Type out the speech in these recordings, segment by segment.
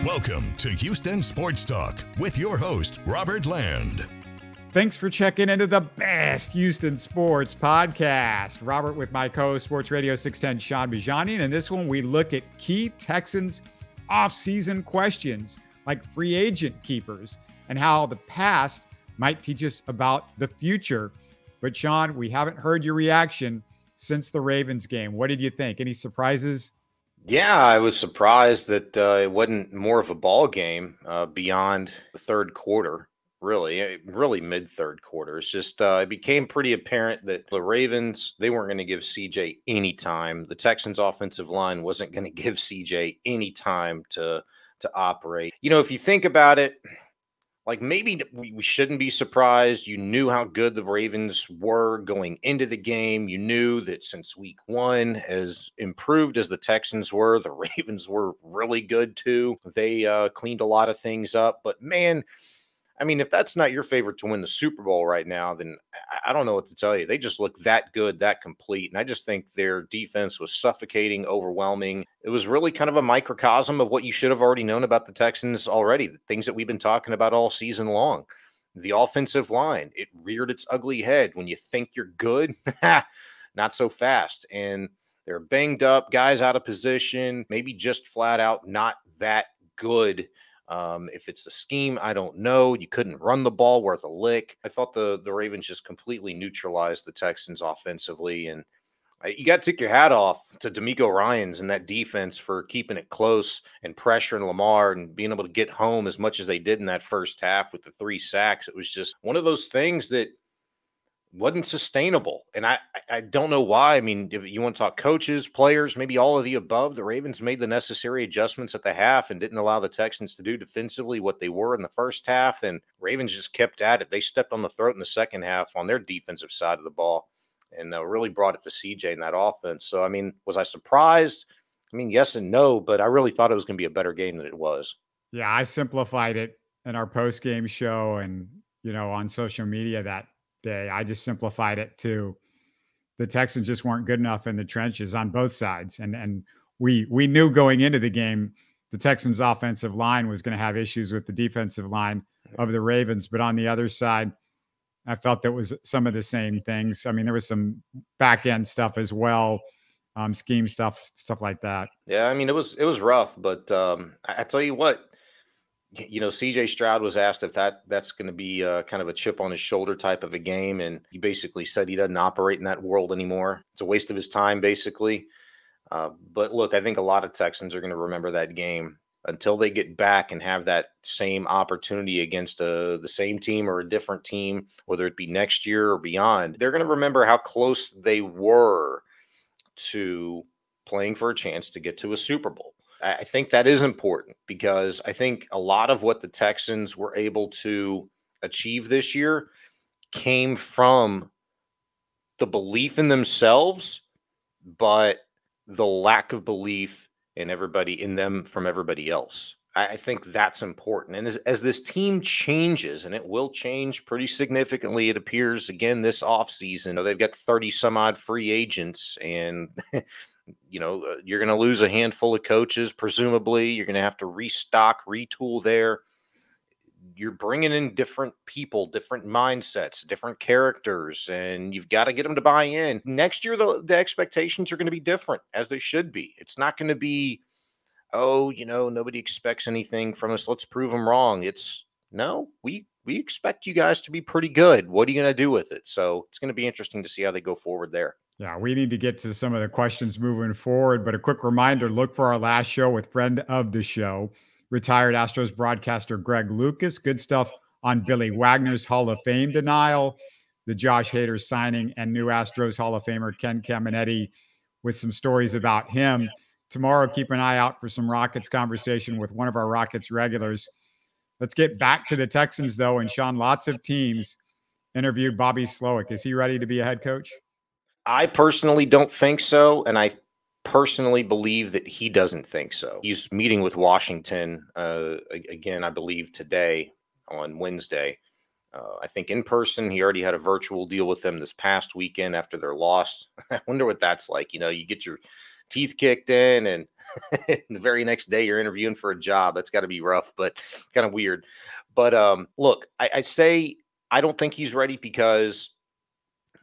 Welcome to Houston Sports Talk with your host, Robert Land. Thanks for checking into the best Houston sports podcast. Robert with my co-host, Sports Radio 610, Shaun Bijani. And in this one, we look at key Texans off-season questions like free agent keepers and how the past might teach us about the future. But Shaun, we haven't heard your reaction since the Ravens game. What did you think? Any surprises? Yeah, I was surprised that it wasn't more of a ball game beyond the third quarter, really mid-third quarter. It's just it became pretty apparent that the Ravens, they weren't going to give CJ any time. The Texans offensive line wasn't going to give CJ any time to operate. You know, if you think about it, like maybe we shouldn't be surprised. You knew how good the Ravens were going into the game. You knew that since week one, as improved as the Texans were, the Ravens were really good too. They cleaned a lot of things up. But man, I mean, if that's not your favorite to win the Super Bowl right now, then I don't know what to tell you. They just look that good, that complete. And I just think their defense was suffocating, overwhelming. It was really kind of a microcosm of what you should have already known about the Texans already, the things that we've been talking about all season long. The offensive line, it reared its ugly head. When you think you're good, not so fast. And they're banged up, guys out of position, maybe just flat out not that good. If it's the scheme, I don't know. You couldn't run the ball worth a lick. I thought the Ravens just completely neutralized the Texans offensively. And you got to take your hat off to D'Amico Ryans and that defense for keeping it close and pressuring Lamar and being able to get home as much as they did in that first half with the 3 sacks. It was just one of those things that wasn't sustainable. And I don't know why. I mean, if you want to talk coaches, players, maybe all of the above, the Ravens made the necessary adjustments at the half and didn't allow the Texans to do defensively what they were in the first half. And Ravens just kept at it. They stepped on the throat in the second half on their defensive side of the ball and really brought it to CJ in that offense. So, I mean, was I surprised? I mean, yes and no, but I really thought it was going to be a better game than it was. Yeah, I simplified it in our post-game show and, on social media that day. I just simplified it to the Texans just weren't good enough in the trenches on both sides. And we knew going into the game, the Texans offensive line was going to have issues with the defensive line of the Ravens. But on the other side, I felt that was some of the same things. I mean, there was some back end stuff as well, scheme stuff like that. Yeah. I mean, it was rough, but I tell you what, CJ Stroud was asked if that's going to be kind of a chip on his shoulder type of a game. And he basically said he doesn't operate in that world anymore. It's a waste of his time, basically. But look, I think a lot of Texans are going to remember that game until they get back and have that same opportunity against the same team or a different team, whether it be next year or beyond. They're going to remember how close they were to playing for a chance to get to a Super Bowl. I think that is important because I think a lot of what the Texans were able to achieve this year came from the belief in themselves, but the lack of belief in them from everybody else. I think that's important. And as this team changes, and it will change pretty significantly, it appears again this offseason, they've got 30 some odd free agents and you're going to lose a handful of coaches, presumably. You're going to have to restock, retool there. You're bringing in different people, different mindsets, different characters, and you've got to get them to buy in. Next year, the expectations are going to be different, as they should be. It's not going to be, nobody expects anything from us. Let's prove them wrong. It's, no, we expect you guys to be pretty good. What are you going to do with it? So it's going to be interesting to see how they go forward there. Yeah, we need to get to some of the questions moving forward, but a quick reminder, look for our last show with friend of the show, retired Astros broadcaster Greg Lucas. Good stuff on Billy Wagner's Hall of Fame denial, the Josh Hader signing, and new Astros Hall of Famer Ken Caminetti with some stories about him. Tomorrow, keep an eye out for some Rockets conversation with one of our Rockets regulars. Let's get back to the Texans, though, and Shaun, lots of teams interviewed Bobby Slowik. Is he ready to be a head coach? I personally don't think so, and I personally believe that he doesn't think so. He's meeting with Washington again, I believe, today on Wednesday. I think in person. He already had a virtual deal with them this past weekend after their loss. I wonder what that's like. You get your teeth kicked in, and the very next day you're interviewing for a job. That's got to be rough, but kind of weird. But look, I say I don't think he's ready because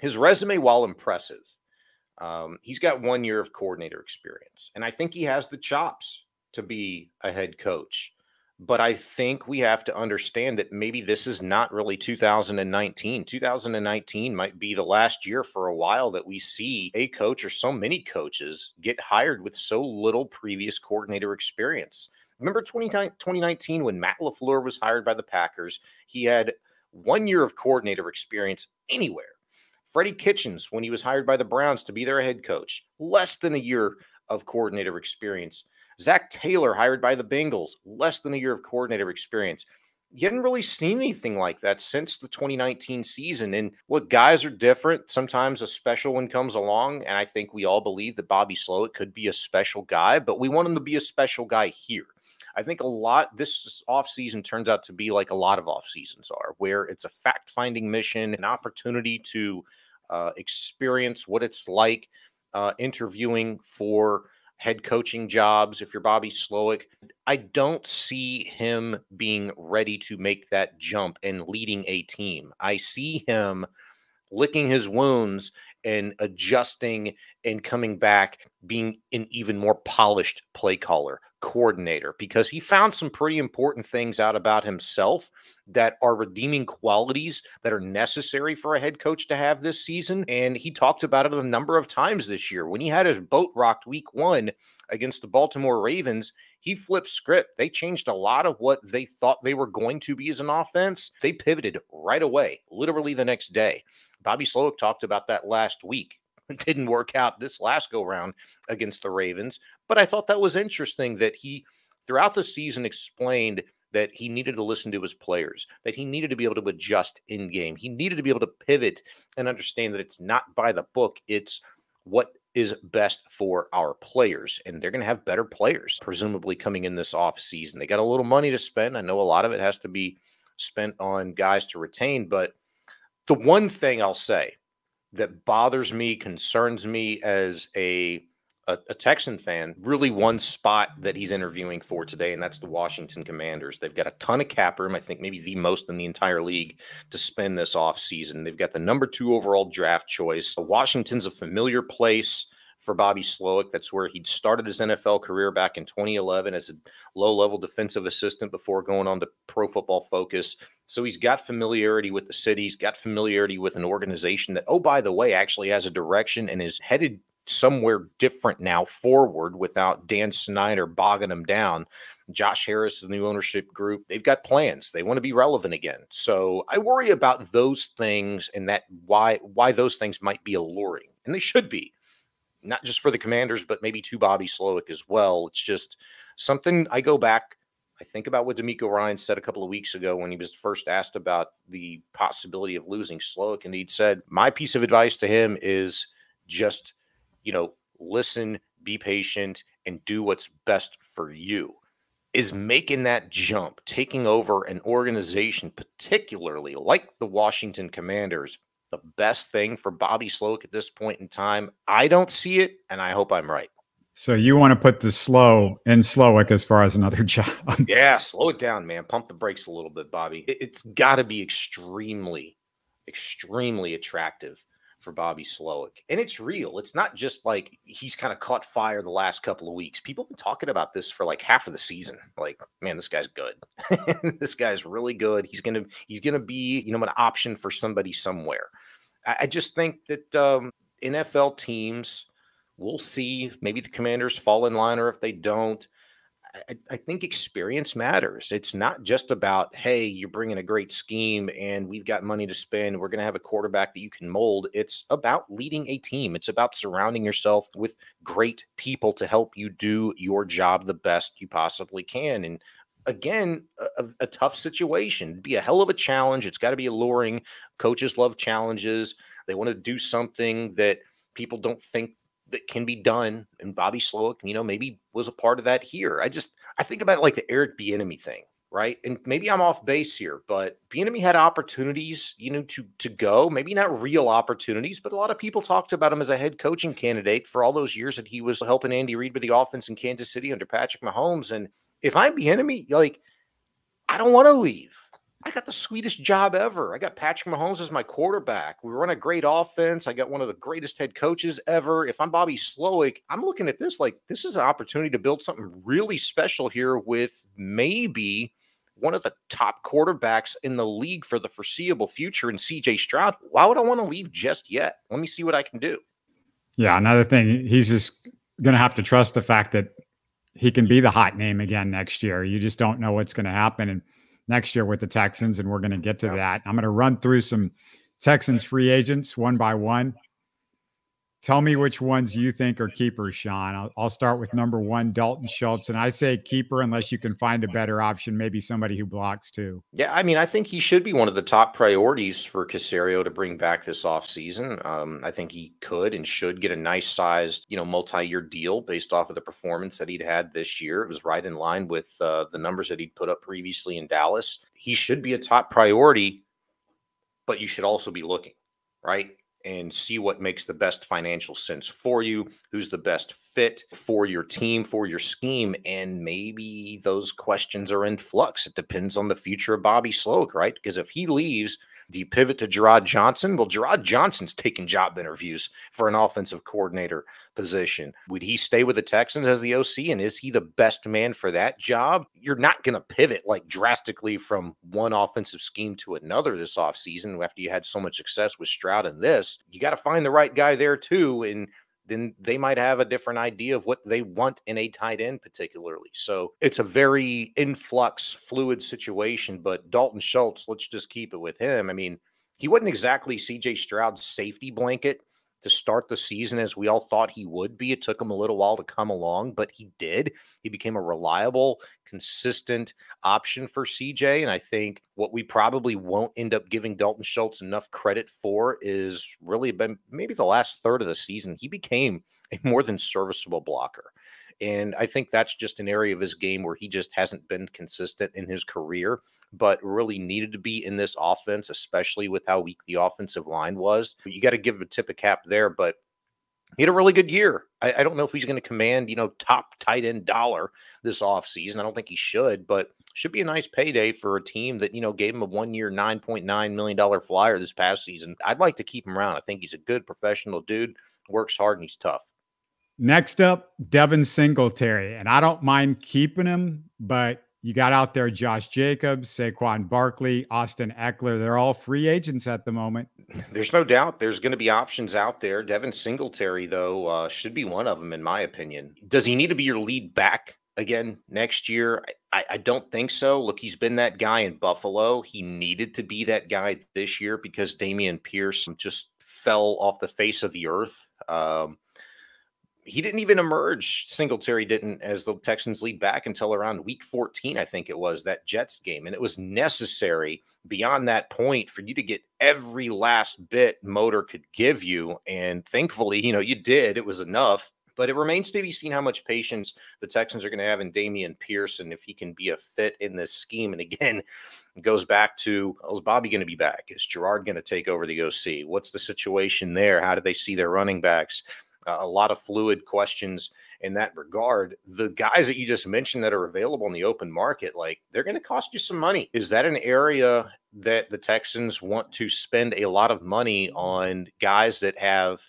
his resume, while impressive, he's got 1 year of coordinator experience, and I think he has the chops to be a head coach. But I think we have to understand that maybe this is not really 2019. 2019 might be the last year for a while that we see a coach or so many coaches get hired with so little previous coordinator experience. Remember 2019 when Matt LaFleur was hired by the Packers? He had 1 year of coordinator experience anywhere. Freddie Kitchens, when he was hired by the Browns to be their head coach, less than a year of coordinator experience. Zach Taylor, hired by the Bengals, less than a year of coordinator experience. You hadn't really seen anything like that since the 2019 season. And look, guys are different. Sometimes a special one comes along, and I think we all believe that Bobby Slowik could be a special guy, but we want him to be a special guy here. I think this offseason turns out to be like a lot of offseasons are, where it's a fact-finding mission, an opportunity to experience what it's like interviewing for head coaching jobs. If you're Bobby Slowik, I don't see him being ready to make that jump and leading a team. I see him licking his wounds and adjusting and coming back, being an even more polished play caller, coordinator, because he found some pretty important things out about himself that are redeeming qualities that are necessary for a head coach to have this season. And he talked about it a number of times this year. When he had his boat rocked week 1 against the Baltimore Ravens, he flipped script. They changed a lot of what they thought they were going to be as an offense. They pivoted right away, literally the next day. Bobby Slowik talked about that last week. It didn't work out this last go round against the Ravens, but I thought that was interesting that he, throughout the season, explained that he needed to listen to his players, that he needed to be able to adjust in game. He needed to be able to pivot and understand that it's not by the book. It's what is best for our players, and they're going to have better players, presumably coming in this offseason. They got a little money to spend. I know a lot of it has to be spent on guys to retain, but the one thing I'll say that bothers me, concerns me as a Texan fan, really one spot that he's interviewing for today, and that's the Washington Commanders. They've got a ton of cap room, I think maybe the most in the entire league, to spend this offseason. They've got the number 2 overall draft choice. Washington's a familiar place for Bobby Slowik. That's where he'd started his NFL career back in 2011 as a low-level defensive assistant before going on to Pro Football Focus. So he's got familiarity with the city. He's got familiarity with an organization that, oh, by the way, actually has a direction and is headed somewhere different now forward without Dan Snyder bogging them down. Josh Harris, the new ownership group, they've got plans. They want to be relevant again. So I worry about those things and that why those things might be alluring. And they should be, not just for the Commanders, but maybe to Bobby Slowik as well. It's just something I go back. I think about what DeMeco Ryans said a couple of weeks ago when he was first asked about the possibility of losing Slowik. And he'd said, my piece of advice to him is just, listen, be patient, and do what's best for you. Is making that jump, taking over an organization, particularly like the Washington Commanders, the best thing for Bobby Slowik at this point in time? I don't see it, and I hope I'm right. So you want to put the slow in Slowik as far as another job? Yeah, slow it down, man. Pump the brakes a little bit, Bobby. It's got to be extremely, extremely attractive for Bobby Slowik. And it's real. It's not just like he's kind of caught fire the last couple of weeks. People have been talking about this for like half of the season. Like, man, this guy's good. This guy's really good. He's gonna be, an option for somebody somewhere. I just think that NFL teams, we'll see if maybe the Commanders fall in line or if they don't. I think experience matters. It's not just about, hey, you're bringing a great scheme and we've got money to spend. We're going to have a quarterback that you can mold. It's about leading a team. It's about surrounding yourself with great people to help you do your job the best you possibly can. And again, a tough situation. It'd be a hell of a challenge. It's got to be alluring. Coaches love challenges. They want to do something that people don't think that can be done. And Bobby Slowik, maybe was a part of that here. I think about it like the Eric Bieniemy thing. right? And maybe I'm off base here, but Bijani had opportunities, to go, maybe not real opportunities, but a lot of people talked about him as a head coaching candidate for all those years that he was helping Andy Reid with the offense in Kansas City under Patrick Mahomes. And if I'm Bijani, like, I don't want to leave. I got the sweetest job ever. I got Patrick Mahomes as my quarterback. We run a great offense. I got one of the greatest head coaches ever. If I'm Bobby Slowik, I'm looking at this like this is an opportunity to build something really special here with maybe one of the top quarterbacks in the league for the foreseeable future in C.J. Stroud. Why would I want to leave just yet? Let me see what I can do. Yeah, another thing, he's just going to have to trust the fact that he can be the hot name again next year. You just don't know what's going to happen and next year with the Texans, and we're going to get to that. I'm going to run through some Texans free agents one by one. Tell me which ones you think are keepers, Sean. I'll start with number 1, Dalton Schultz. And I say keeper unless you can find a better option, maybe somebody who blocks too. Yeah, I mean, I think he should be one of the top priorities for Caserio to bring back this offseason. I think he could and should get a nice sized, multi-year deal based off of the performance that he'd had this year. It was right in line with the numbers that he'd put up previously in Dallas. He should be a top priority, but you should also be looking, right? And see what makes the best financial sense for you, who's the best fit for your team, for your scheme. And maybe those questions are in flux. It depends on the future of Bobby Slowik, right? Because if he leaves, do you pivot to Gerard Johnson? Well, Gerard Johnson's taking job interviews for an offensive coordinator position. Would he stay with the Texans as the OC? And is he the best man for that job? You're not going to pivot like drastically from one offensive scheme to another this offseason after you had so much success with Stroud and this. You got to find the right guy there too. And then they might have a different idea of what they want in a tight end particularly. So it's a very influx, fluid situation. But Dalton Schultz, let's just keep it with him. I mean, he wasn't exactly C.J. Stroud's safety blanket to start the season as we all thought he would be. It took him a little while to come along, but he did. He became a reliable, consistent option for CJ. And I think what we probably won't end up giving Dalton Schultz enough credit for is really been maybe the last third of the season. He became a more than serviceable blocker. And I think that's just an area of his game where he just hasn't been consistent in his career, but really needed to be in this offense, especially with how weak the offensive line was. You got to give a tip of cap there, but he had a really good year. I don't know if he's going to command, top tight end dollar this offseason. I don't think he should, but should be a nice payday for a team that, gave him a 1-year, $9.9 million flyer this past season. I'd like to keep him around. I think he's a good professional dude, works hard, and he's tough. Next up, Devin Singletary. And I don't mind keeping him, but you got out there Josh Jacobs, Saquon Barkley, Austin Eckler. They're all free agents at the moment. There's no doubt there's going to be options out there. Devin Singletary, though, should be one of them, in my opinion. Does he need to be your lead back again next year? I don't think so. Look, he's been that guy in Buffalo. He needed to be that guy this year because Dameon Pierce just fell off the face of the earth. He didn't even emerge. Singletary didn't as the Texans lead back until around week 14, I think it was, that Jets game. And it was necessary beyond that point for you to get every last bit Motor could give you. And thankfully, you did. It was enough. But it remains to be seen how much patience the Texans are going to have in Dameon Pierce and if he can be a fit in this scheme. And again, it goes back to, is Bobby going to be back? Is Gerard going to take over the OC? What's the situation there? How do they see their running backs? A lot of fluid questions in that regard. The guys that you just mentioned that are available in the open market, they're going to cost you some money. Is that an area that the Texans want to spend a lot of money on guys that have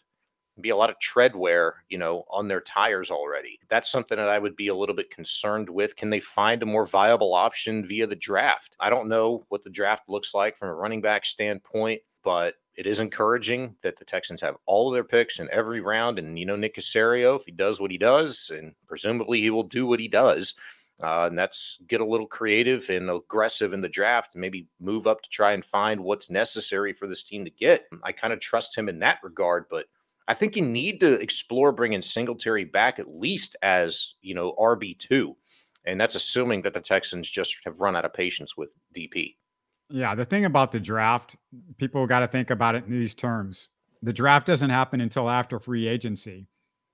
be a lot of tread wear, on their tires already? That's something that I would be a little bit concerned with. Can they find a more viable option via the draft? I don't know what the draft looks like from a running back standpoint, but it is encouraging that the Texans have all of their picks in every round. And, Nick Caserio, if he does what he does, and presumably he will do what he does, and that's get a little creative and aggressive in the draft and maybe move up to try and find what's necessary for this team to get. I kind of trust him in that regard, but I think you need to explore bringing Singletary back at least as, RB2. And that's assuming that the Texans just have run out of patience with DP. Yeah, the thing about the draft, people got to think about it in these terms. The draft doesn't happen until after free agency.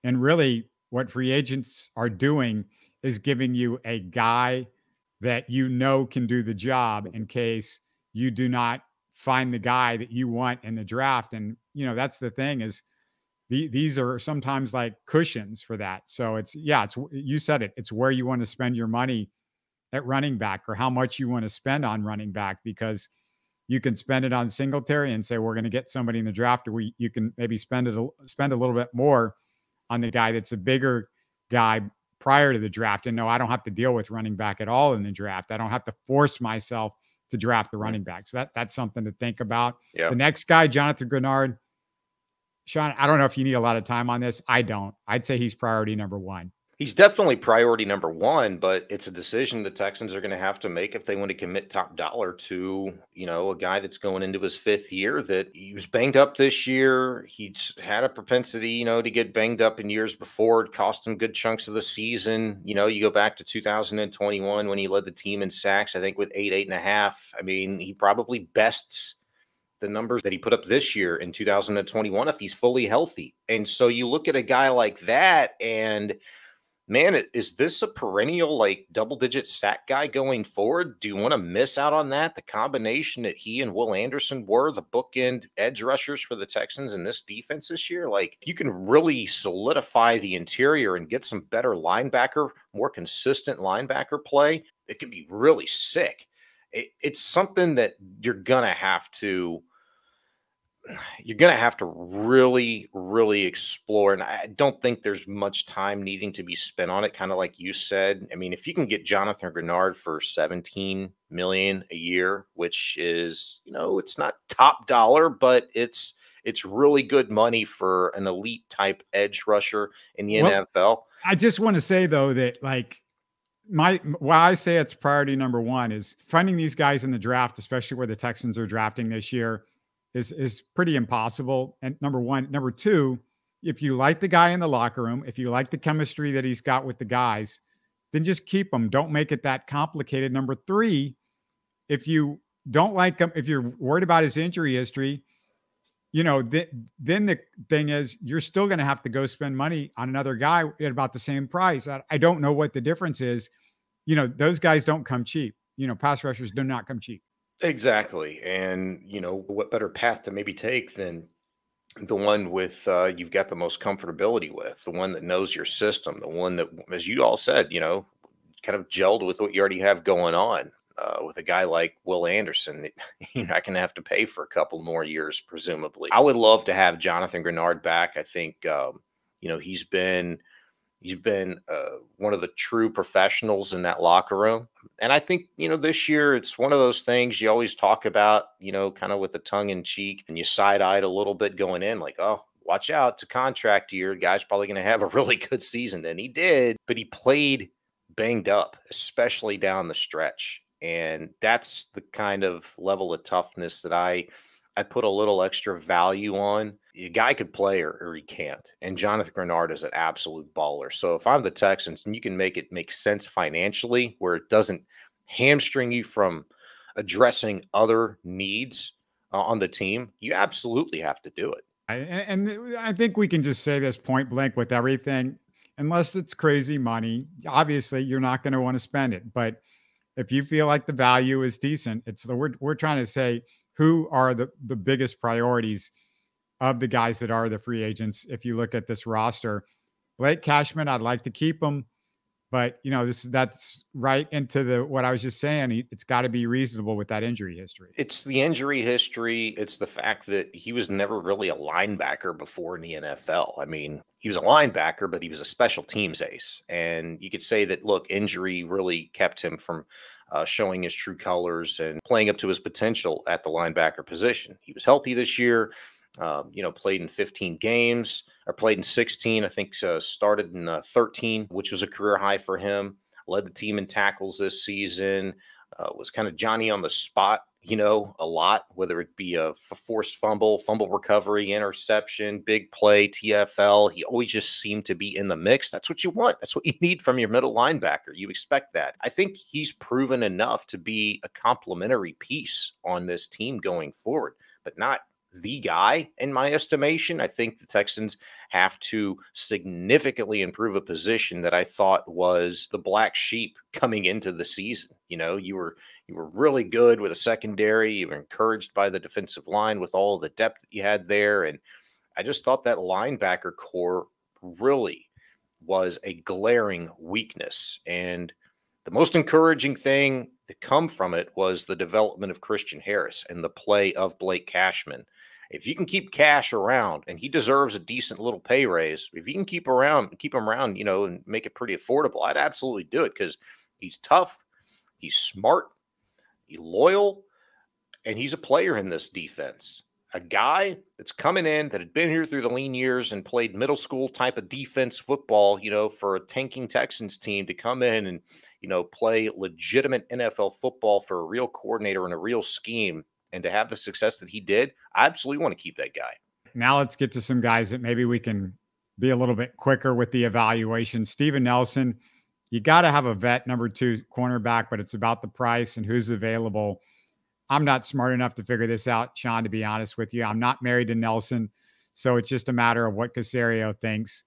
And really what free agents are doing is giving you a guy that you know can do the job in case you do not find the guy that you want in the draft. And, you know, that's the thing is these are sometimes like cushions for that. So it's, yeah, it's, you said it, it's where you want to spend your money at running back or how much you want to spend on running back, because you can spend it on Singletary and say, we're going to get somebody in the draft, or you can maybe spend a little bit more on the guy that's a bigger guy prior to the draft. And no, I don't have to deal with running back at all in the draft. I don't have to force myself to draft the running back. So that's something to think about. Yeah. The next guy, Jonathan Greenard. Sean, I don't know if you need a lot of time on this. I don't. I'd say he's priority number one. He's definitely priority number one, but it's a decision the Texans are going to have to make if they want to commit top dollar to, you know, a guy that's going into his 5th year, that he was banged up this year. He's had a propensity, you know, to get banged up in years before. It cost him good chunks of the season. You know, you go back to 2021 when he led the team in sacks, I think with 8.5. I mean, he probably bests the numbers that he put up this year in 2021 if he's fully healthy. And so you look at a guy like that and, man, is this a perennial like double-digit sack guy going forward? Do you want to miss out on that? The combination that he and Will Anderson were the bookend edge rushers for the Texans in this defense this year, like you can really solidify the interior and get some better linebacker, more consistent linebacker play. It could be really sick. It's something that you're gonna have to really, really explore. And I don't think there's much time needing to be spent on it. Kind of like you said. I mean, if you can get Jonathan Greenard for $17 million a year, which is, you know, it's not top dollar, but it's really good money for an elite type edge rusher in the NFL. I just want to say though, that like, why I say it's priority number one is finding these guys in the draft, especially where the Texans are drafting this year, is pretty impossible. And number one. Number two, if you like the guy in the locker room, if you like the chemistry that he's got with the guys, then just keep him. Don't make it that complicated. Number three, if you don't like him, if you're worried about his injury history, you know, then the thing is you're still going to have to go spend money on another guy at about the same price. I don't know what the difference is. You know, those guys don't come cheap. You know, pass rushers do not come cheap. Exactly. And, you know, what better path to maybe take than the one with you've got the most comfortability with, the one that knows your system, the one that, as you all said, you know, kind of gelled with what you already have going on. With a guy like Will Anderson, you're not going to have to pay for a couple more years, presumably. I would love to have Jonathan Greenard back. I think, you know, he's been one of the true professionals in that locker room. And I think, you know, this year it's one of those things you always talk about, you know, kind of with the tongue in cheek, and you side-eyed a little bit going in like, oh, watch out, it's a contract year. The guy's probably going to have a really good season. And he did, but he played banged up, especially down the stretch. And that's the kind of level of toughness that I put a little extra value on. A guy could play or he can't. And Jonathan Greenard is an absolute baller. So if I'm the Texans and you can make it make sense financially where it doesn't hamstring you from addressing other needs on the team, you absolutely have to do it. And I think we can just say this point blank with everything. Unless it's crazy money, obviously you're not going to want to spend it. But if you feel like the value is decent, we're trying to say who are the biggest priorities of the guys that are the free agents. If you look at this roster, Blake Cashman, I'd like to keep him, but you know, that's right into what I was just saying. It's got to be reasonable with that injury history. It's the injury history. It's the fact that he was never really a linebacker before in the NFL. I mean, he was a linebacker, but he was a special teams ace. And you could say that, look, injury really kept him from showing his true colors and playing up to his potential at the linebacker position. He was healthy this year, you know, played in 15 games, or played in 16, I think started in 13, which was a career high for him. Led the team in tackles this season, was kind of Johnny on the spot, you know, a lot, whether it be a forced fumble recovery, interception, big play, TFL. He always just seemed to be in the mix. That's what you want. That's what you need from your middle linebacker. You expect that. I think he's proven enough to be a complementary piece on this team going forward, but not the guy in my estimation. I think the Texans have to significantly improve a position that I thought was the black sheep coming into the season. You were really good with a secondary. You were encouraged by the defensive line with all the depth that you had there. And I just thought that linebacker core really was a glaring weakness. And the most encouraging thing to come from it was the development of Christian Harris and the play of Blake Cashman. If you can keep Cash around, and he deserves a decent little pay raise, if you can keep him around, and make it pretty affordable, I'd absolutely do it because he's tough, he's smart, he's loyal, and he's a player in this defense. A guy that's coming in that had been here through the lean years and played middle school type of defense football, for a tanking Texans team to come in and, play legitimate NFL football for a real coordinator and a real scheme and to have the success that he did. I absolutely want to keep that guy. Now let's get to some guys that maybe we can be a little bit quicker with the evaluation. Steven Nelson, you got to have a vet number 2 cornerback, but it's about the price and who's available. I'm not smart enough to figure this out, Shaun, to be honest with you. I'm not married to Nelson, so it's just a matter of what Caserio thinks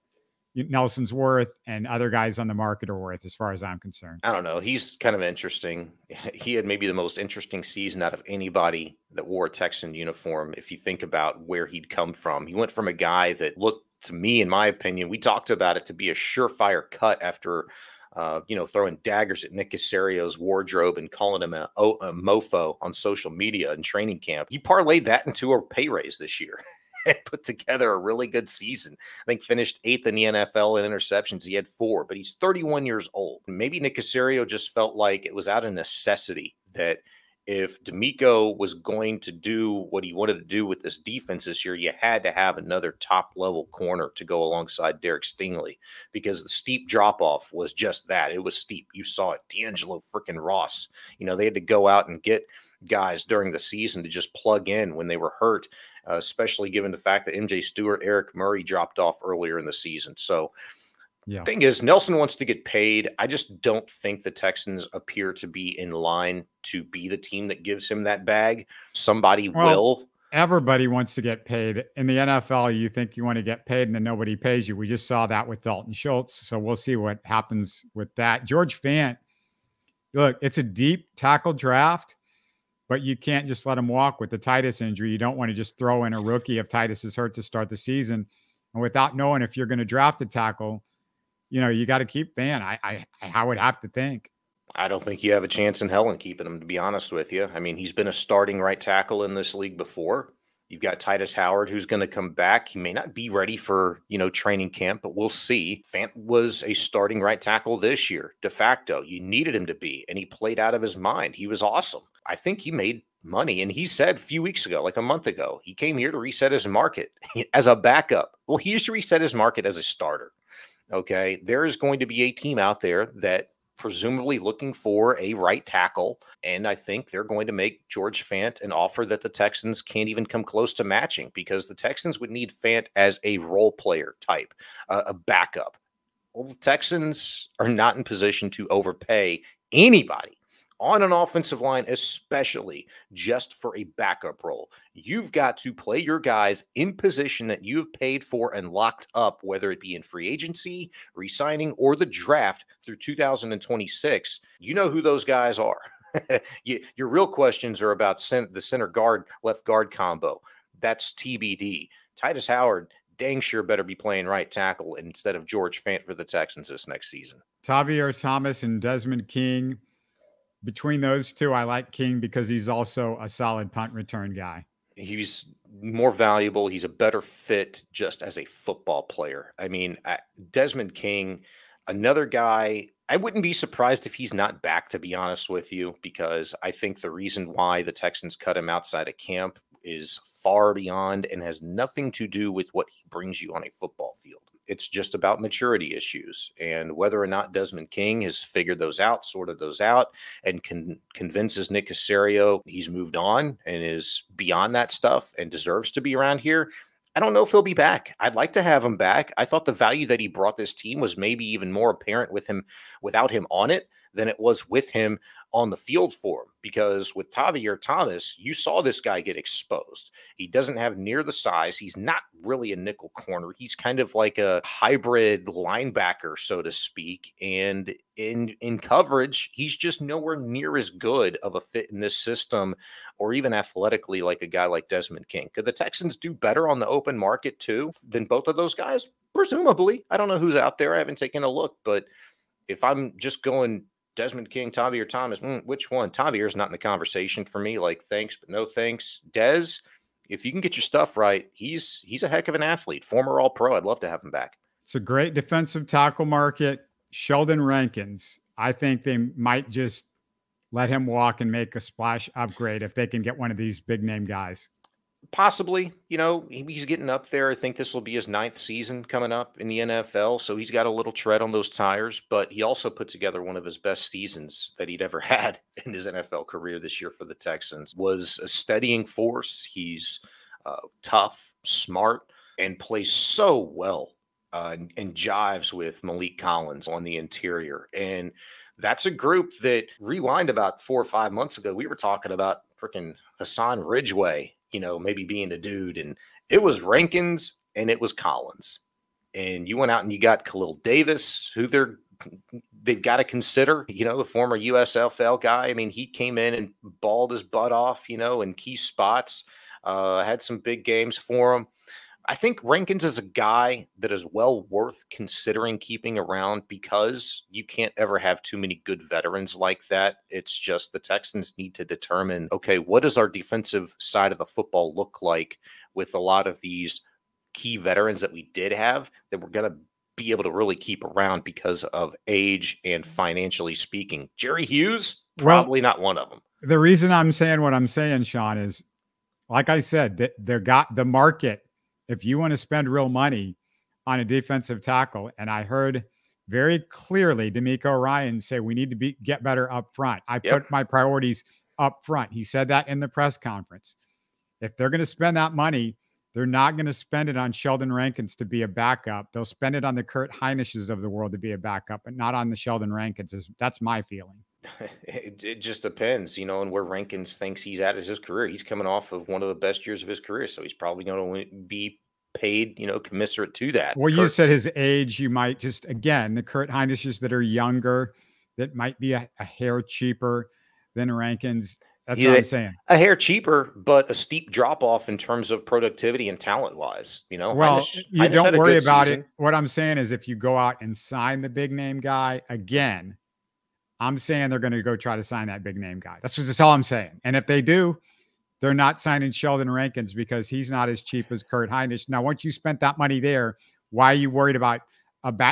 Nelson's worth and other guys on the market are worth, as far as I'm concerned. I don't know. He's kind of interesting. He had maybe the most interesting season out of anybody that wore a Texan uniform, if you think about where he'd come from. He went from a guy that looked, to me, in my opinion, we talked about it, to be a surefire cut after throwing daggers at Nick Caserio's wardrobe and calling him a mofo on social media and training camp. He parlayed that into a pay raise this year and put together a really good season. I think finished 8th in the NFL in interceptions. He had 4, but he's 31 years old. Maybe Nick Caserio just felt like it was out of necessity that if D'Amico was going to do what he wanted to do with this defense this year, you had to have another top-level corner to go alongside Derek Stingley, because the steep drop-off was just that. It was steep. You saw it. D'Angelo freaking Ross. They had to go out and get guys during the season to just plug in when they were hurt, especially given the fact that MJ Stewart, Eric Murray dropped off earlier in the season. So, yeah. Thing is, Nelson wants to get paid. I just don't think the Texans appear to be in line to be the team that gives him that bag. Somebody will. Everybody wants to get paid. In the NFL, you think you want to get paid and then nobody pays you. We just saw that with Dalton Schultz. So we'll see what happens with that. George Fant, look, it's a deep tackle draft, but you can't just let him walk with the Titus injury. You don't want to just throw in a rookie if Titus is hurt to start the season. And without knowing if you're going to draft a tackle, you got to keep Fant. I would have to think. I don't think you have a chance in hell in keeping him, to be honest with you. I mean, he's been a starting right tackle in this league before. You've got Titus Howard, who's going to come back. He may not be ready for, training camp, but we'll see. Fant was a starting right tackle this year, de facto. You needed him to be, and he played out of his mind. He was awesome. I think he made money, and he said a few weeks ago, like a month ago, he came here to reset his market as a backup. Well, he used to reset his market as a starter. Okay, there is going to be a team out there that presumably looking for a right tackle, and I think they're going to make George Fant an offer that the Texans can't even come close to matching, because the Texans would need Fant as a role player type, a backup. Well, the Texans are not in position to overpay anybody on an offensive line, especially just for a backup role. You've got to play your guys in position that you've paid for and locked up, whether it be in free agency, re-signing, or the draft through 2026. You know who those guys are. Your real questions are about the center guard, left guard combo. That's TBD. Titus Howard dang sure better be playing right tackle instead of George Fant for the Texans this next season. Tavierre Thomas and Desmond King. Between those two, I like King because he's also a solid punt return guy. He's more valuable. He's a better fit just as a football player. I mean, Desmond King, another guy, I wouldn't be surprised if he's not back, to be honest with you, because I think the reason why the Texans cut him outside of camp is far beyond and has nothing to do with what he brings you on a football field. It's just about maturity issues, and whether or not Desmond King has figured those out, sorted those out, and convinces Nick Caserio he's moved on and is beyond that stuff and deserves to be around here. I don't know if he'll be back. I'd like to have him back. I thought the value that he brought this team was maybe even more apparent with him, without him on it, than it was with him on the field for him, because with Tavierre Thomas, you saw this guy get exposed. He doesn't have near the size. He's not really a nickel corner. He's kind of like a hybrid linebacker, so to speak. And in coverage, he's just nowhere near as good of a fit in this system, or even athletically, like a guy like Desmond King. Could the Texans do better on the open market too than both of those guys? Presumably. I don't know who's out there. I haven't taken a look, but if I'm just going Desmond King, Tavierre Thomas, which one? Tavierre's not in the conversation for me. Like, thanks, but no thanks. Dez, if you can get your stuff right, he's a heck of an athlete. Former All-Pro. I'd love to have him back. It's a great defensive tackle market. Sheldon Rankins, I think they might just let him walk and make a splash upgrade if they can get one of these big name guys. Possibly, he's getting up there. I think this will be his 9th season coming up in the NFL. So he's got a little tread on those tires, but he also put together one of his best seasons that he'd ever had in his NFL career this year for the Texans. Was a steadying force. He's tough, smart, and plays so well and jives with Malik Collins on the interior. And that's a group that, rewind about 4 or 5 months ago, we were talking about freaking Hassan Ridgeway, maybe being a dude, and it was Rankins and it was Collins. And you went out and you got Khalil Davis, who they've got to consider, the former USFL guy. I mean, he came in and balled his butt off, in key spots, had some big games for him. I think Rankins is a guy that is well worth considering keeping around, because you can't ever have too many good veterans like that. It's just the Texans need to determine, okay, what does our defensive side of the football look like with a lot of these key veterans that we did have that we're going to be able to really keep around because of age and financially speaking. Jerry Hughes, probably not one of them. The reason I'm saying what I'm saying, Sean, is, like I said, that they've got the market. If you want to spend real money on a defensive tackle, and I heard very clearly D'Amico Ryan say we need to get better up front. I put my priorities up front. He said that in the press conference. If they're going to spend that money, they're not going to spend it on Sheldon Rankins to be a backup. They'll spend it on the Kurt Heinishes of the world to be a backup, but not on the Sheldon Rankins. That's my feeling. It just depends, and where Rankins thinks he's at is his career. He's coming off of one of the best years of his career, so he's probably going to be paid, commensurate to that. Well, you said his age. You might just, again, the Kurt Heinishes that are younger, that might be a hair cheaper than Rankins. That's what I'm saying. A hair cheaper, but a steep drop off in terms of productivity and talent wise. Well, you don't worry about it. What I'm saying is, if you go out and sign the big name guy again, I'm saying they're going to go try to sign that big name guy. That's all I'm saying. And if they do, they're not signing Sheldon Rankins because he's not as cheap as Kurt Heinisch. Now, once you spent that money there, why are you worried about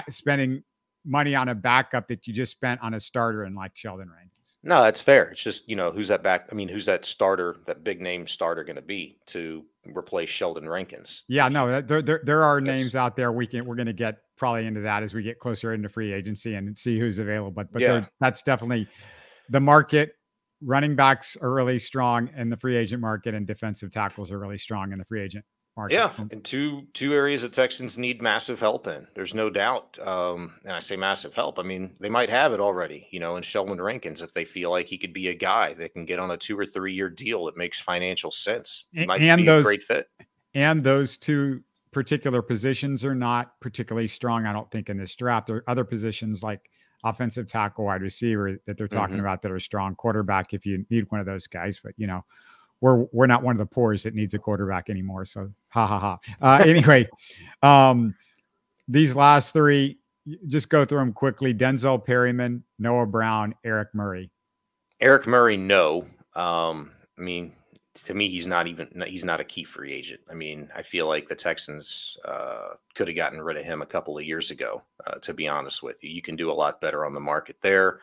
spending money on a backup that you just spent on a starter and like Sheldon Rankins? No, that's fair. It's just, who's that starter, that big name starter going to be to replace Sheldon Rankins? Yeah, no, there are names out there. We're going to get probably into that as we get closer into free agency and see who's available. But that's definitely the market. Running backs are really strong in the free agent market, and defensive tackles are really strong in the free agent market. Yeah, and two areas that Texans need massive help in. There's no doubt. And I say massive help. I mean, they might have it already, in Sheldon Rankins, if they feel like he could be a guy that can get on a 2 or 3 year deal that makes financial sense. He might be a great fit. And those two particular positions are not particularly strong, I don't think, in this draft. There are other positions like offensive tackle, wide receiver that they're talking about that are strong. Quarterback, if you need one of those guys, but we're not one of the poors that needs a quarterback anymore. So anyway, these last three, just go through them quickly. Denzel, Perryman, Noah Brown, Eric Murray. Eric Murray, no. I mean, to me, he's not a key free agent. I mean, I feel like the Texans could have gotten rid of him a couple of years ago, to be honest with you. You can do a lot better on the market there.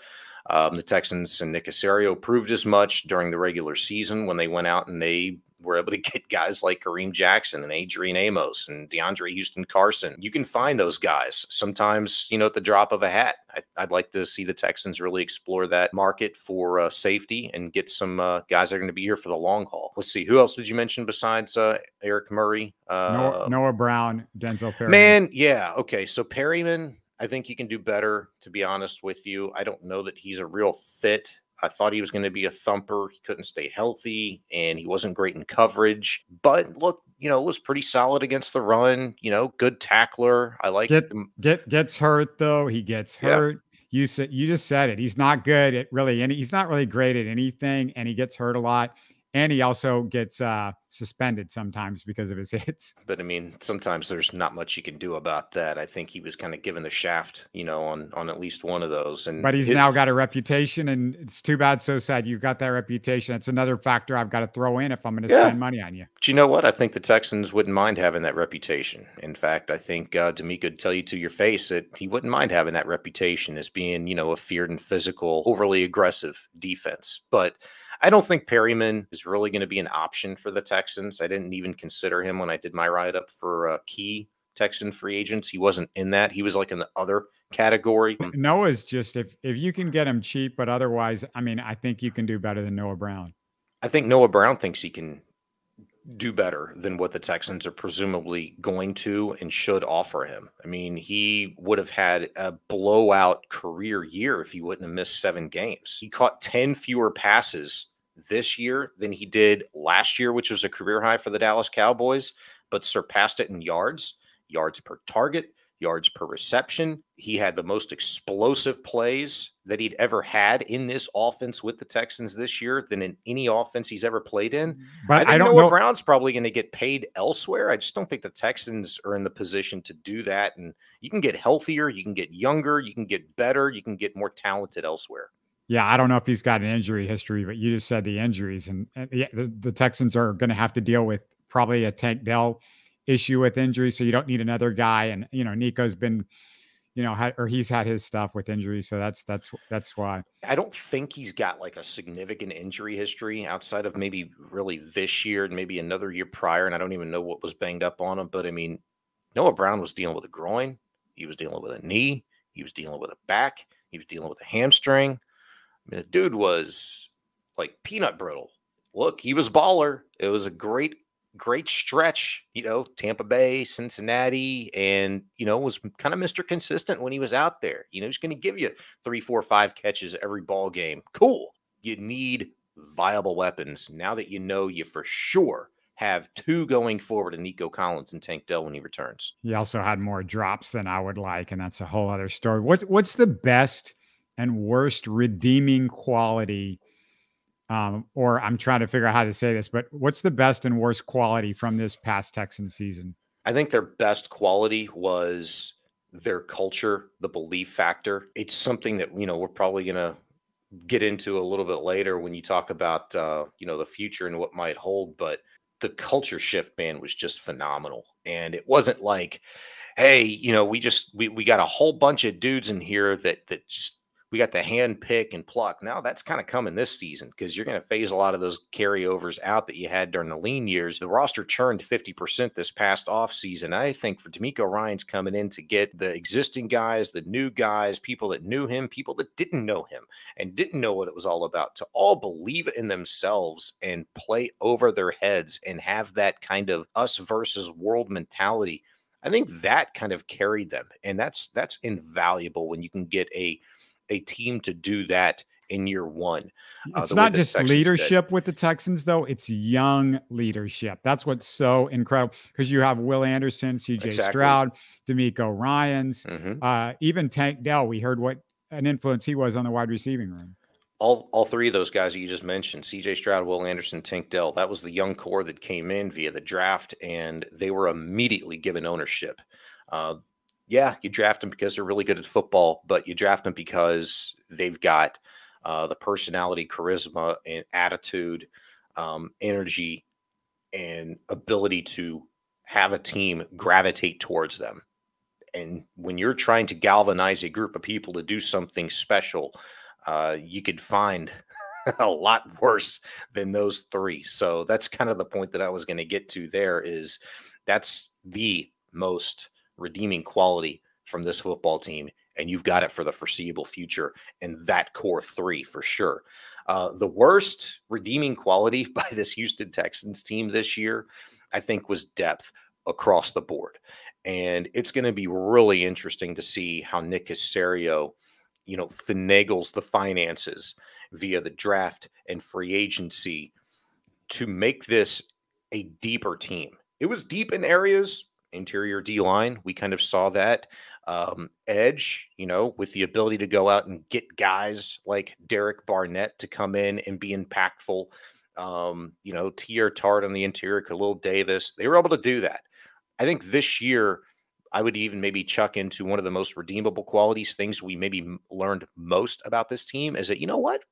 The Texans and Nick Caserio proved as much during the regular season when they went out and they were able to get guys like Kareem Jackson and Adrian Amos and DeAndre Houston Carson. You can find those guys sometimes, at the drop of a hat. I'd like to see the Texans really explore that market for safety and get some guys that are going to be here for the long haul. Let's see. Who else did you mention besides Eric Murray? Noah Brown, Denzel Perryman. Man, yeah. Okay. So Perryman, I think you can do better, to be honest with you. I don't know that he's a real fit I thought he was going to be a thumper. He couldn't stay healthy, and he wasn't great in coverage. But look, it was pretty solid against the run. Good tackler. I like him. Gets hurt though. He gets hurt. You just said it. He's not good at he's not really great at anything, and he gets hurt a lot. And he also gets suspended sometimes because of his hits. But I mean, sometimes there's not much you can do about that. I think he was kind of given the shaft, on at least one of those. But he's now got a reputation, and it's too bad, so sad. You've got that reputation. It's another factor I've got to throw in if I'm going to spend money on you. But you know what? I think the Texans wouldn't mind having that reputation. In fact, I think D'Amico would tell you to your face that he wouldn't mind having that reputation as being, a feared and physical, overly aggressive defense. But I don't think Perryman is really going to be an option for the Texans. I didn't even consider him when I did my write-up for key Texan free agents. He wasn't in that. He was like in the other category. Noah's just, if you can get him cheap, but otherwise, I mean, I think you can do better than Noah Brown. I think Noah Brown thinks he can do better than what the Texans are presumably going to and should offer him. I mean, he would have had a blowout career year if he wouldn't have missed 7 games. He caught 10 fewer passes this year than he did last year, which was a career high for the Dallas Cowboys, but surpassed it in yards per target, yards per reception. He had the most explosive plays that he'd ever had in this offense with the Texans this year than in any offense he's ever played in. But I don't know. Brown's probably going to get paid elsewhere. I just don't think the Texans are in the position to do that. And you can get healthier, you can get younger, you can get better, you can get more talented elsewhere. Yeah, I don't know if he's got an injury history, but you just said the injuries, and the Texans are going to have to deal with probably a Tank Dell issue with injury. So you don't need another guy. And, Nico's been, he's had his stuff with injury. So that's why. I don't think he's got like a significant injury history outside of maybe really this year and maybe another year prior. And I don't even know what was banged up on him. But I mean, Noah Brown was dealing with a groin. He was dealing with a knee. He was dealing with a back. He was dealing with a hamstring. I mean, the dude was like peanut brittle. Look, he was baller. It was a great stretch, Tampa Bay, Cincinnati, and, was kind of Mr. Consistent when he was out there. He's going to give you 3, 4, 5 catches every ball game. Cool. You need viable weapons now that you for sure have 2 going forward in Nico Collins and Tank Dell when he returns. He also had more drops than I would like, and that's a whole other story. What's the best and worst redeeming quality, or I'm trying to figure out how to say this, but what's the best and worst quality from this past Texan season? I think their best quality was their culture, the belief factor. It's something that, we're probably going to get into a little bit later when you talk about, the future and what might hold, but the culture shift, man, was just phenomenal. And it wasn't like, hey, we got a whole bunch of dudes in here that just, we got the hand pick and pluck. Now that's kind of coming this season because you're going to phase a lot of those carryovers out that you had during the lean years. The roster churned 50% this past offseason. I think for D'Amico Ryan's coming in to get the existing guys, the new guys, people that knew him, people that didn't know him and didn't know what it was all about, to all believe in themselves and play over their heads and have that kind of us versus world mentality. I think that kind of carried them. And that's invaluable when you can get a team to do that in year one. It's not just leadership with the Texans, though. It's young leadership. That's what's so incredible, because you have Will Anderson, CJ Stroud, D'Amico Ryans, even Tank Dell. We heard what an influence he was on the wide receiving room. All 3 of those guys that you just mentioned, CJ Stroud, Will Anderson, Tank Dell, that was the young core that came in via the draft, and they were immediately given ownership. Yeah, you draft them because they're really good at football, but you draft them because they've got the personality, charisma, and attitude, energy, and ability to have a team gravitate towards them. And when you're trying to galvanize a group of people to do something special, you could find a lot worse than those 3. So that's kind of the point that I was going to get to there, is that's the most redeeming quality from this football team, and you've got it for the foreseeable future, and that core 3 for sure. The worst redeeming quality by this Houston Texans team this year, I think, was depth across the board. And it's going to be really interesting to see how Nick Caserio finagles the finances via the draft and free agency to make this a deeper team. It was deep in areas, interior D-line. We kind of saw that. Edge, with the ability to go out and get guys like Derek Barnett to come in and be impactful. Tavierre Tart on the interior, Khalil Davis. They were able to do that. I think this year, I would even maybe chuck into one of the most redeemable qualities, things we maybe learned most about this team is that, you know what?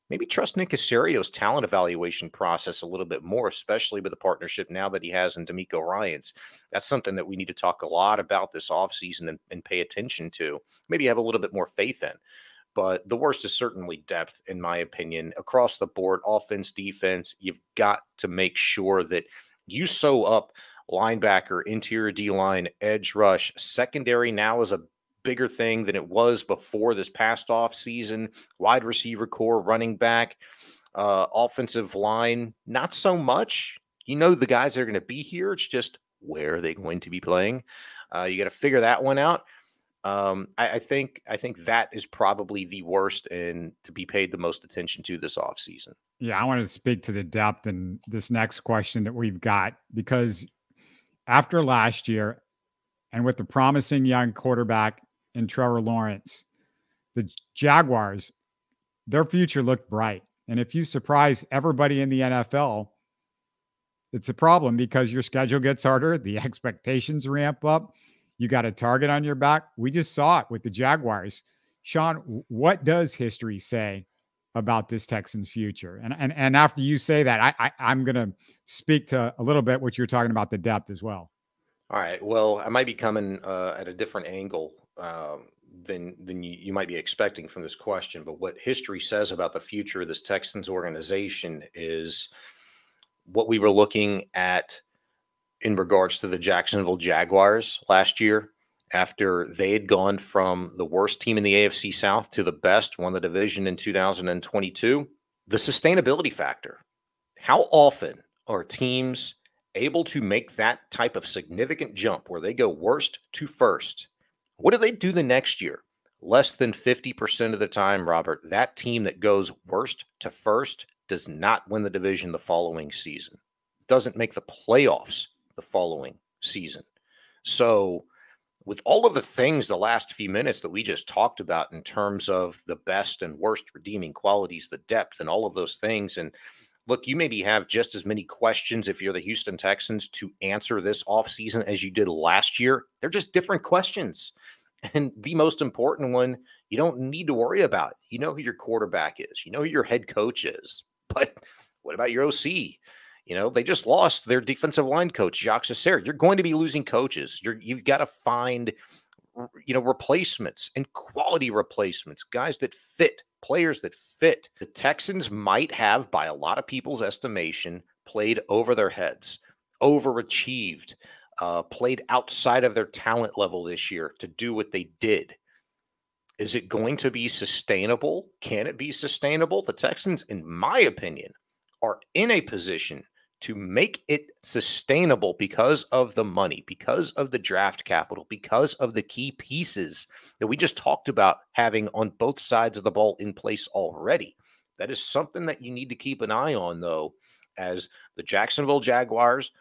Maybe trust Nick Caserio's talent evaluation process a little bit more, especially with the partnership now that he has in D'Amico Ryans. That's something that we need to talk a lot about this offseason and pay attention to, maybe have a little bit more faith in. But the worst is certainly depth, in my opinion, across the board, offense, defense. You've got to make sure that you sew up linebacker, interior D-line, edge rush. Secondary now is a bigger thing than it was before this past offseason. Wide receiver core, running back, offensive line, not so much. The guys that are going to be here. It's just where are they going to be playing? You got to figure that one out. I think that is probably the worst and to be paid the most attention to this offseason. Yeah, I want to speak to the depth in this next question that we've got, because after last year and with the promising young quarterback in Trevor Lawrence, the Jaguars, their future looked bright. And if you surprise everybody in the NFL, it's a problem because your schedule gets harder. The expectations ramp up. You got a target on your back. We just saw it with the Jaguars. Shaun, what does history say about this Texans future? And after you say that, I'm going to speak to a little bit what you're talking about, the depth as well. All right. Well, I might be coming at a different angle than you might be expecting from this question. But what history says about the future of this Texans organization is what we were looking at in regards to the Jacksonville Jaguars last year, after they had gone from the worst team in the AFC South to the best, won the division in 2022. The sustainability factor. How often are teams able to make that type of significant jump where they go worst to first? What do they do the next year? Less than 50% of the time, Robert, that team that goes worst to first does not win the division the following season. Doesn't make the playoffs the following season. So with all of the things the last few minutes that we just talked about in terms of the best and worst redeeming qualities, the depth and all of those things, and look, you maybe have just as many questions if you're the Houston Texans to answer this offseason as you did last year. They're just different questions. And the most important one, you don't need to worry about. You know who your quarterback is. You know who your head coach is. But what about your OC? They just lost their defensive line coach, Jacques Cesare. You're going to be losing coaches. You've got to find, replacements and quality replacements, guys that fit, players that fit. The Texans might have, by a lot of people's estimation, played over their heads, overachieved, played outside of their talent level this year to do what they did. Is it going to be sustainable? Can it be sustainable? The Texans, in my opinion, are in a position to make it sustainable because of the money, because of the draft capital, because of the key pieces that we just talked about having on both sides of the ball in place already. That is something that you need to keep an eye on, though, as the Jacksonville Jaguars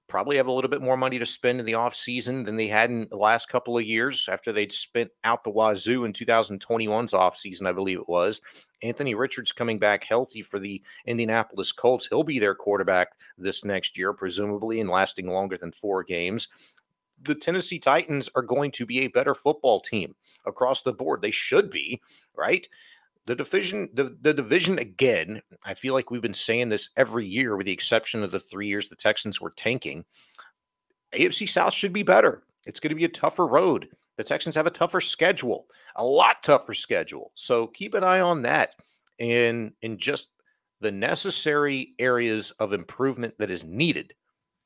probably have a little bit more money to spend in the offseason than they had in the last couple of years after they'd spent out the wazoo in 2021's offseason, I believe it was. Anthony Richards coming back healthy for the Indianapolis Colts. He'll be their quarterback this next year, presumably, and lasting longer than 4 games. The Tennessee Titans are going to be a better football team across the board. They should be, right? The division again, I feel like we've been saying this every year with the exception of the 3 years the Texans were tanking. AFC South should be better. It's going to be a tougher road. The Texans have a tougher schedule, a lot tougher schedule. So keep an eye on that and in just the necessary areas of improvement that is needed.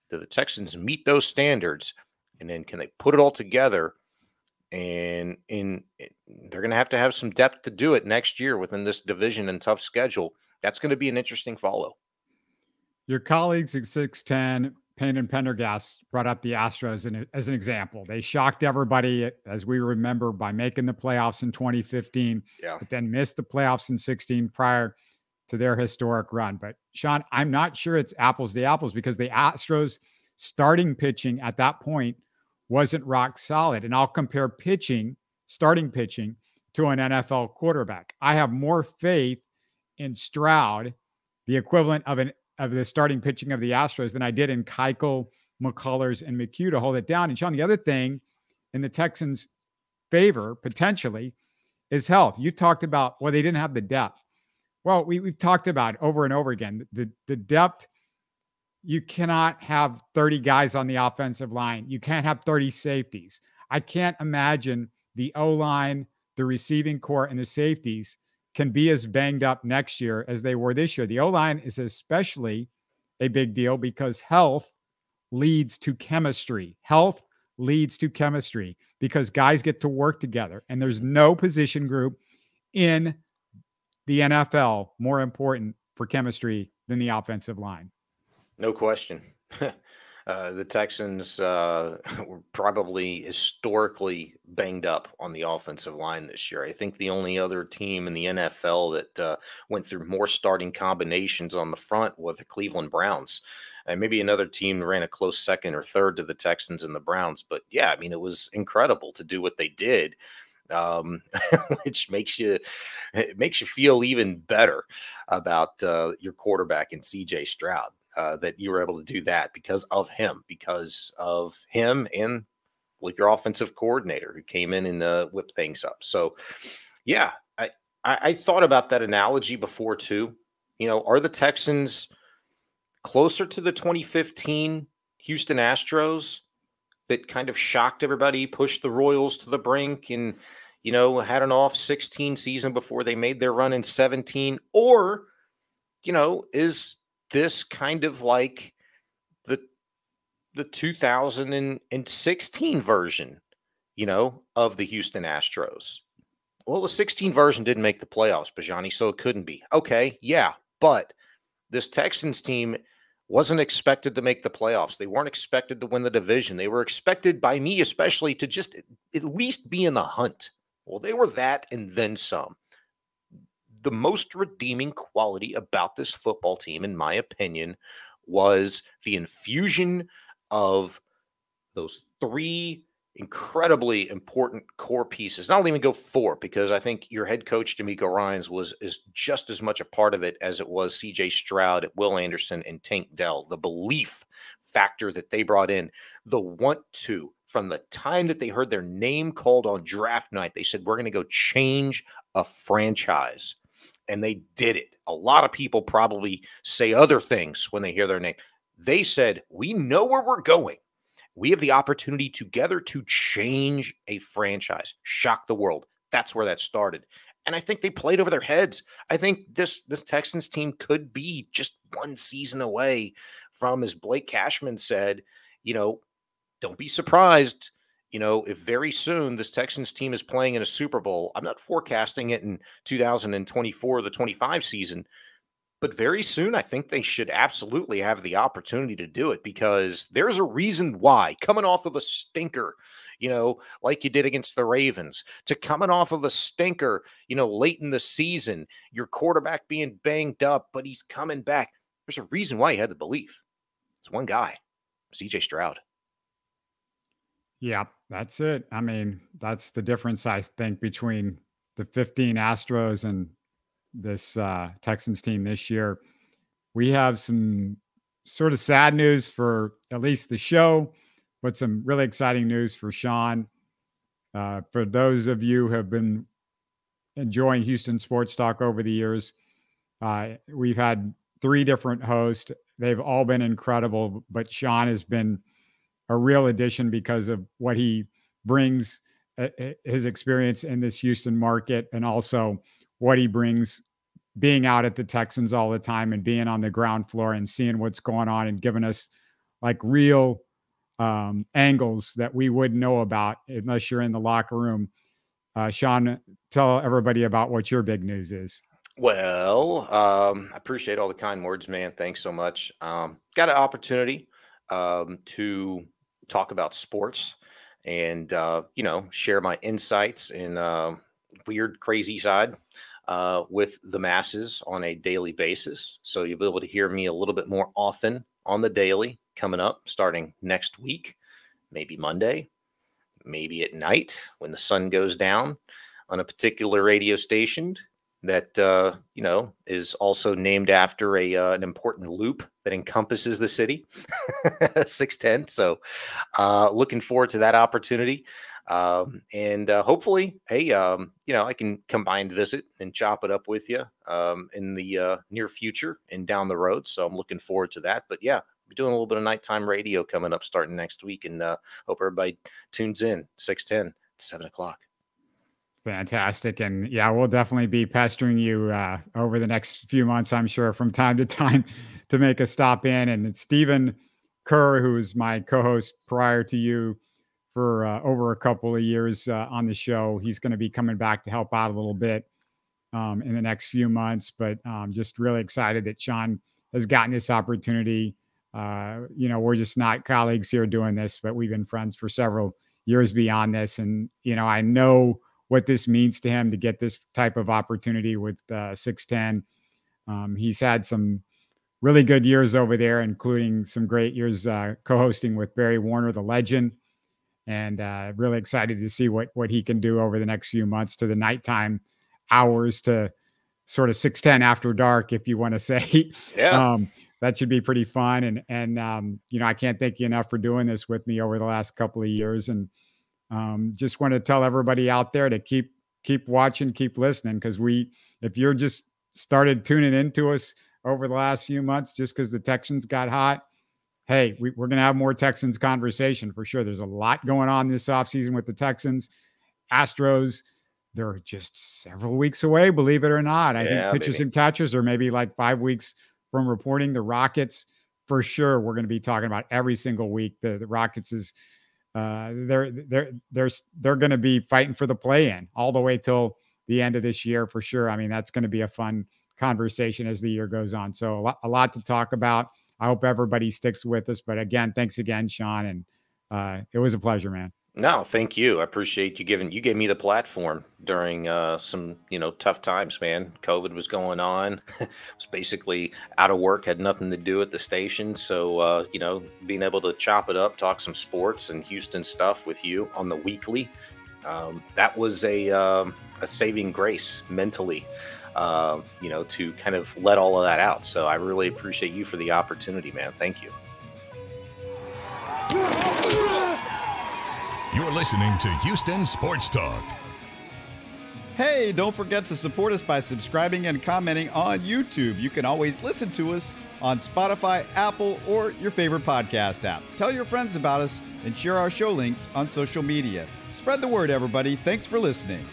Do the Texans meet those standards? And then can they put it all together? And they're going to have some depth to do it next year within this division and tough schedule. That's going to be an interesting follow. Your colleagues at 610 Payne and Pendergast brought up the Astros as an example. They shocked everybody, as we remember, by making the playoffs in 2015, but then missed the playoffs in 16 prior to their historic run. But Shaun, I'm not sure it's apples to apples because the Astros starting pitching at that point wasn't rock solid. And I'll compare starting pitching to an NFL quarterback. I have more faith in Stroud, the equivalent of the starting pitching of the Astros, than I did in Keuchel, McCullers, and McHugh to hold it down. And Shaun, the other thing in the Texans' favor, potentially, is health. You talked about, well, they didn't have the depth. Well, we've talked about over and over again, the depth. You cannot have 30 guys on the offensive line. You can't have 30 safeties. I can't imagine the O-line, the receiving core, and the safeties can be as banged up next year as they were this year. The O-line is especially a big deal because health leads to chemistry. Health leads to chemistry because guys get to work together. And there's no position group in the NFL more important for chemistry than the offensive line. No question. The Texans were probably historically banged up on the offensive line this year. I think the only other team in the NFL that went through more starting combinations on the front were the Cleveland Browns. And maybe another team ran a close second or third to the Texans and the Browns. But yeah, I mean, it was incredible to do what they did. Which makes you feel even better about your quarterback in CJ Stroud, that you were able to do that because of him and like your offensive coordinator who came in and whipped things up. So yeah, I thought about that analogy before too. You know, are the Texans closer to the 2015 Houston Astros that kind of shocked everybody, pushed the Royals to the brink, and, you know, had an off 16 season before they made their run in 17? Or, you know, is this kind of like the 2016 version, you know, of the Houston Astros? Well, the 16 version didn't make the playoffs, Bijani, so it couldn't be. Okay, yeah, but this Texans team wasn't expected to make the playoffs. They weren't expected to win the division. They were expected, by me especially, to just at least be in the hunt. Well, they were that and then some. The most redeeming quality about this football team, in my opinion, was the infusion of those three incredibly important core pieces. I'll even go four, because I think your head coach, DeMeco Ryans, is just as much a part of it as it was CJ Stroud, Will Anderson, and Tank Dell. The belief factor that they brought in, the want to, from the time that they heard their name called on draft night, they said, we're going to go change a franchise. And they did it. A lot of people probably say other things when they hear their name. They said, we know where we're going. We have the opportunity together to change a franchise, shock the world. That's where that started. And I think they played over their heads. I think this Texans team could be just one season away from, as Blake Cashman said, you know, don't be surprised, you know, if very soon this Texans team is playing in a Super Bowl. I'm not forecasting it in 2024, the 25 season, but very soon, I think they should absolutely have the opportunity to do it, because there's a reason why, coming off of a stinker, you know, like you did against the Ravens, to coming off of a stinker, you know, late in the season, your quarterback being banged up, but he's coming back. There's a reason why you had the belief. It's one guy, CJ Stroud. Yeah, that's it. I mean, that's the difference, I think, between the 15 Astros and this Texans team this year. We have some sort of sad news for at least the show, but some really exciting news for Shaun. For those of you who have been enjoying Houston Sports Talk over the years, we've had 3 different hosts. They've all been incredible, but Shaun has been a real addition because of what he brings, his experience in this Houston market, and also what he brings being out at the Texans all the time and being on the ground floor and seeing what's going on and giving us like real angles that we wouldn't know about unless you're in the locker room. Shaun, tell everybody about what your big news is. Well, I appreciate all the kind words, man. Thanks so much. Got an opportunity to talk about sports and, share my insights and weird, crazy side with the masses on a daily basis. So you'll be able to hear me a little bit more often on the daily coming up starting next week, maybe Monday, maybe at night when the sun goes down on a particular radio station that, is also named after an important loop that encompasses the city, 610. So looking forward to that opportunity. And hopefully, hey, I can come by and visit and chop it up with you in the near future and down the road. So I'm looking forward to that. But yeah, we're doing a little bit of nighttime radio coming up starting next week, and hope everybody tunes in 6:10 to 7 o'clock. Fantastic. And yeah, we'll definitely be pestering you over the next few months, I'm sure, from time to time to make a stop in. And Stephen Kerr, who was my co-host prior to you for over a couple of years on the show, he's going to be coming back to help out a little bit in the next few months. But just really excited that Shaun has gotten this opportunity. We're just not colleagues here doing this, but we've been friends for several years beyond this. And, I know what this means to him to get this type of opportunity with 610. He's had some really good years over there, including some great years co-hosting with Barry Warner, the legend, and really excited to see what he can do over the next few months to the nighttime hours to sort of 610 after dark, if you want to say. Yeah. That should be pretty fun. And I can't thank you enough for doing this with me over the last couple of years. And just want to tell everybody out there to keep watching, keep listening, because if you're just started tuning into us over the last few months just because the Texans got hot, hey, we're going to have more Texans conversation for sure. There's a lot going on this offseason with the Texans. Astros, they're just several weeks away, believe it or not. I think pitchers and catchers are maybe like 5 weeks from reporting. The Rockets, for sure, we're going to be talking about every single week. The Rockets is they're going to be fighting for the play-in all the way till the end of this year for sure. I mean, that's going to be a fun conversation as the year goes on. So a lot to talk about. I hope everybody sticks with us. But again, thanks again, Shaun. And it was a pleasure, man. No, thank you. I appreciate you gave me the platform during some, tough times, man. COVID was going on. Was basically out of work, had nothing to do at the station. So, being able to chop it up, talk some sports and Houston stuff with you on the weekly, that was a saving grace mentally, to kind of let all of that out. So I really appreciate you for the opportunity, man. Thank you. You're listening to Houston Sports Talk. Hey, don't forget to support us by subscribing and commenting on YouTube. You can always listen to us on Spotify, Apple, or your favorite podcast app. Tell your friends about us and share our show links on social media. Spread the word, everybody. Thanks for listening.